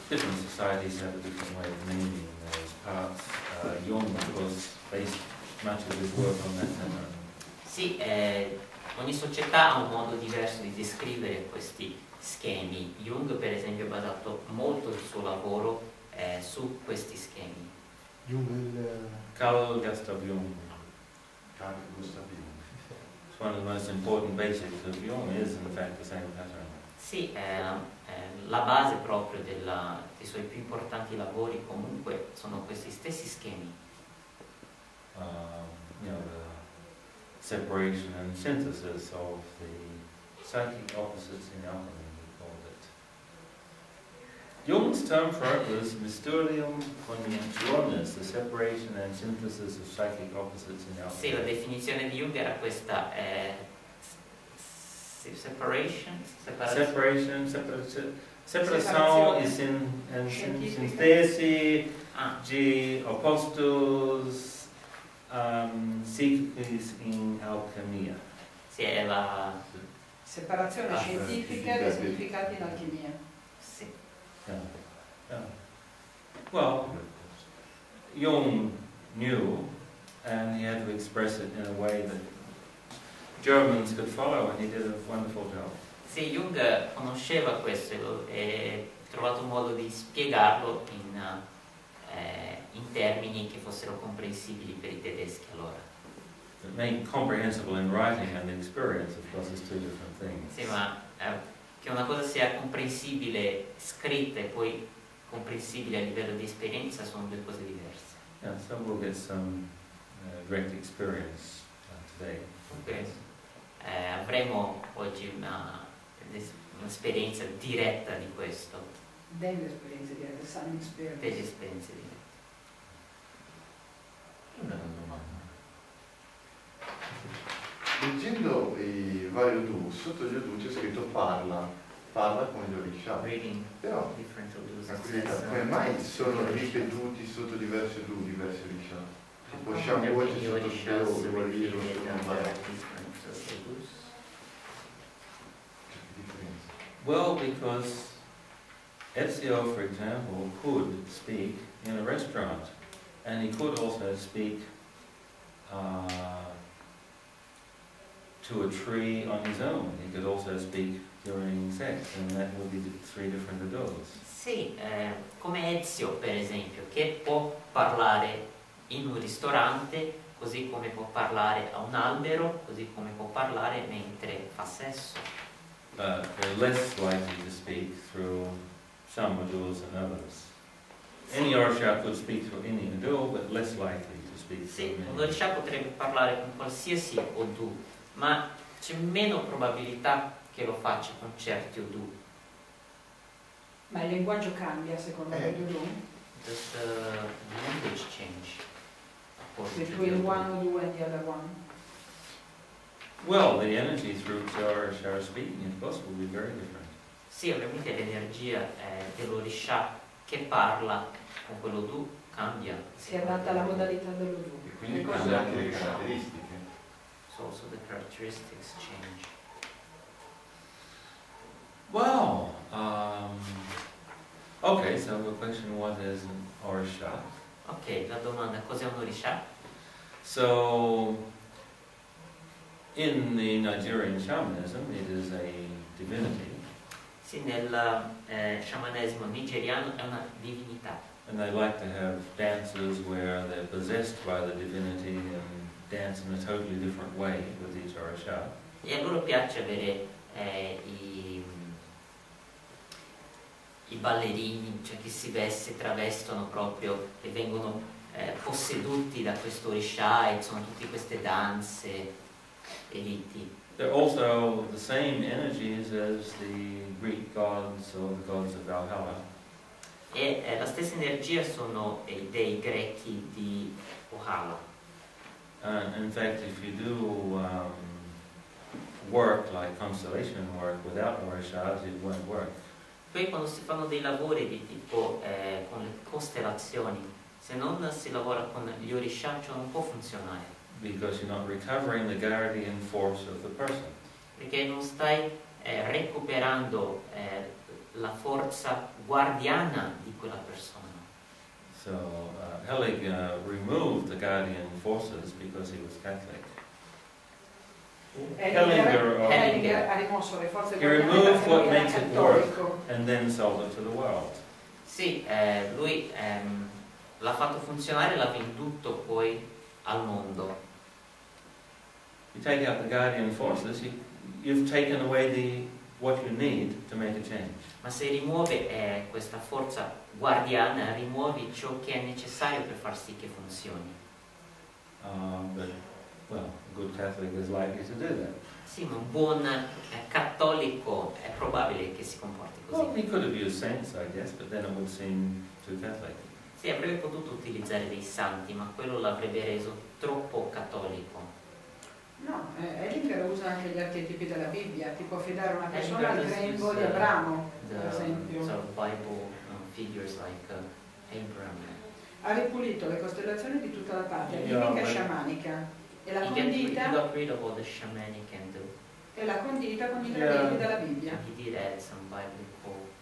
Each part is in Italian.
different societies have a different way of naming those parts. Jung, of course, based much of his work on that pattern. Sì, ogni società ha un modo diverso di descrivere questi schemi. Jung, per esempio, ha basato molto il suo lavoro su questi schemi. Carl Gustav Jung. Carl Gustav Jung. It's one of the most important basics of Jung is, in fact, the same pattern. Sì, la base proprio dei suoi più importanti lavori comunque sono questi stessi schemi. You know, the separation and synthesis of the psychic opposites in alchemy, we called it. Jung's term for it was mysterium conjunctionis, the separation and synthesis of psychic opposites in alchemy. Sì, la definizione di Jung era questa separação e síntese de opostos psíquicos em alquimia. Sì, è la separazione scientifica dei significati in alchimia. Sì. Yeah. Well, Jung knew, and he had to express it in a way that Germans could follow, and he did a wonderful job. Sì, Jung conosceva questo e ha trovato un modo di spiegarlo in termini che fossero comprensibili per i tedeschi allora. It made comprehensible in writing and experience, of course, is two different things. Sì, ma che una cosa sia comprensibile scritta e poi comprensibile a livello di esperienza sono due cose diverse. Yeah, so we'll get some direct experience today. Okay. Avremo oggi un'esperienza diretta di questo. Delle esperienze dirette, some experience. Delle esperienze dirette. Una domanda. Leggendo i vari Odu, sotto gli Odu c'è scritto parla come gli Orisha. Però come mai sono ripetuti sotto diversi Odu, diversi Orisha? Tipo Shavuot sotto Sheo, Guariro sotto Well, because Ezio, for example, could speak in a restaurant, and he could also speak to a tree on his own. He could also speak during sex, and that would be three different adults. Sì, come Ezio, per esempio, che può parlare in un ristorante, così come può parlare a un albero, così come può parlare mentre fa sesso. They're less likely to speak through some aduls and others. Any Orisha could speak through any adul, but less likely to speak Sì, through un many. Orisha potrebbe parlare con qualsiasi Odu, ma c'è meno probabilità che lo faccia con certi Odu. Ma il linguaggio cambia secondo gli Odu? Does the language change? Between one Odu and the other one? Well, the energy through which Orisha are speaking, of course, will be very different. Sì, ovviamente l'energia dell'Orisha che parla con quello Odu cambia. Si adatta alla modalità dell'Odu. E quindi cambia anche le caratteristiche. So also the characteristics change. Well, okay, so the question, what is an Orisha? Ok, la domanda, cos'è un Orisha? So, in the Nigerian shamanism, it is a divinity. Sì, nel sciamanesimo nigeriano è una divinità. And they like to have dances where they're possessed by the divinity and dance in a totally different way with each Orisha. E a loro piace avere i ballerini, cioè che si travestono proprio e vengono posseduti da questo Orisha e sono tutte queste danze e riti. They're also the same energies as the Greek gods or the gods of Valhalla. E la stessa energia sono i dei greci di Valhalla. In fact, if you do work like constellation work without Orishas, it won't work. Poi quando si fanno dei lavori di tipo con le costellazioni, se non si lavora con gli Orisha, ciò non può funzionare. Because you're not recovering the guardian force of the person. Perché non stai recuperando la forza guardiana di quella persona. So Helig removed the guardian forces because he was Catholic. Hellinger ha rimosso le forze He guardiane removed perché what lui era makes it work cattolico. and then sold it to the world. Sì, lui l'ha fatto funzionare e l'ha venduto poi al mondo. You take out the guardian forces, you've taken away what you need to make a change. Ma se rimuove questa forza guardiana, rimuovi ciò che è necessario per far sì che funzioni. But, well, a good Catholic is likely to do that. Sì, ma un buon cattolico è probabile che si comporti così. Well, he could have used saints, I guess, but then it would seem too Catholic. Sì, avrebbe potuto utilizzare dei santi, ma quello l'avrebbe reso troppo cattolico. No, Hellinger usa anche gli archetipi della Bibbia, ti può fidare una persona al grembo di Abramo, per esempio. So Bible figures like Abraham. Ha ripulito le costellazioni di tutta la parte, Yeah, mitica sciamanica, e la He condita got rid of all the shamanic and e la condita con gli ingredienti della Bibbia. he did add some biblical.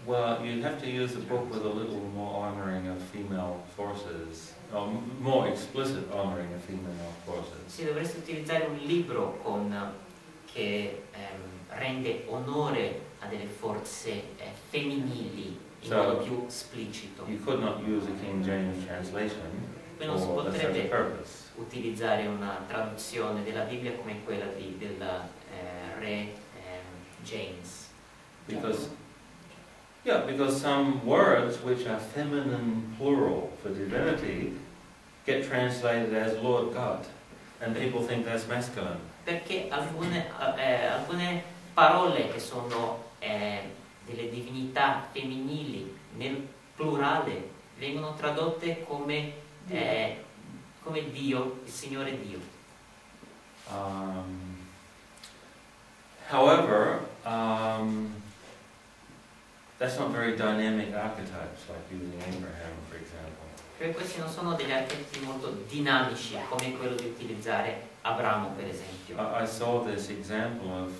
Well, you'd have to use a book with a little more honouring of female forces, or more explicit honouring of female forces. Sì, dovresti utilizzare un libro che rende onore a delle forze femminili in modo più esplicito. You could not use a King James translation Qui non si for such a potrebbe purpose. utilizzare una traduzione della Bibbia come quella del re James. Because some words which are feminine plural for divinity get translated as Lord God, and people think that's masculine. Perché alcune parole che sono delle divinità femminili nel plurale vengono tradotte come Dio, il Signore Dio. However, that's not very dynamic archetypes, like using Abraham, for example. Perché questi non sono degli archetipi molto dinamici come quello di utilizzare Abramo, per esempio. I saw this example of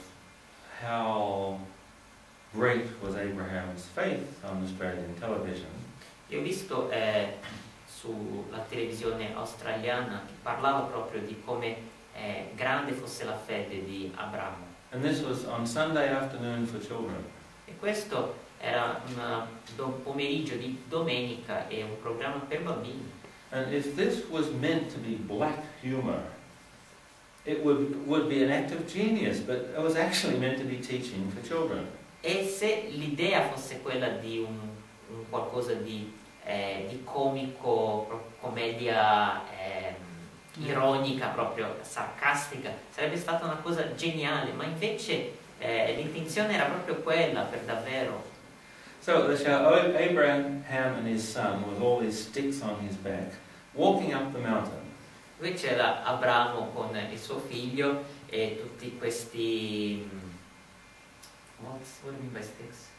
how great was Abraham's faith on Australian television. Io ho visto sulla televisione australiana che parlava proprio di come grande fosse la fede di Abramo. And this was on Sunday afternoon for children. E questo era un pomeriggio di domenica e un programma per bambini. And if this was meant to be black humor, it would be an act of genius, but it was actually meant to be teaching for children. E se l'idea fosse quella di un qualcosa di comico, commedia ironica, proprio sarcastica, sarebbe stata una cosa geniale, ma invece l'intenzione era proprio quella, per davvero. So they show Abraham and his son with all these sticks on his back, walking up the mountain. Qui c'era Abramo con il suo figlio e tutti questi... What do you mean by sticks?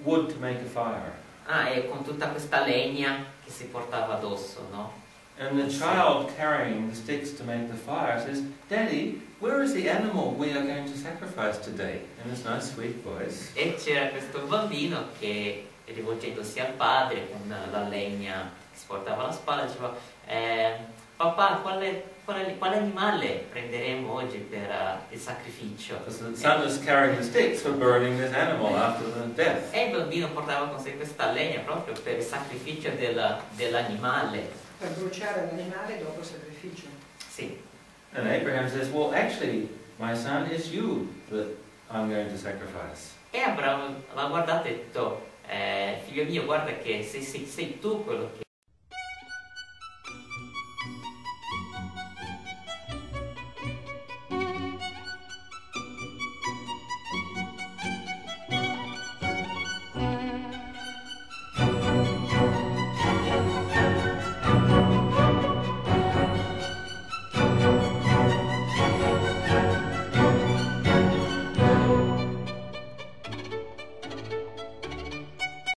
Wood to make a fire. E con tutta questa legna che si portava addosso, no? And the child carrying the sticks to make the fire says, "Daddy, where is the animal we are going to sacrifice today?" In this nice sweet voice. E c'era questo bambino che, rivolgendosi al padre con la legna che si portava alla spalla, diceva papà, quale animale prenderemo oggi per il sacrificio? Because the son is carrying the sticks for burning this animal after the death. E il bambino portava con sé questa legna proprio per il sacrificio dell'animale. Per bruciare l'animale dopo il sacrificio. Sì. And Abraham says, "Well, actually, my son, it's you that I'm going to sacrifice." E Abramo l'ha guardato e ha detto, figlio mio, guarda che sei tu quello che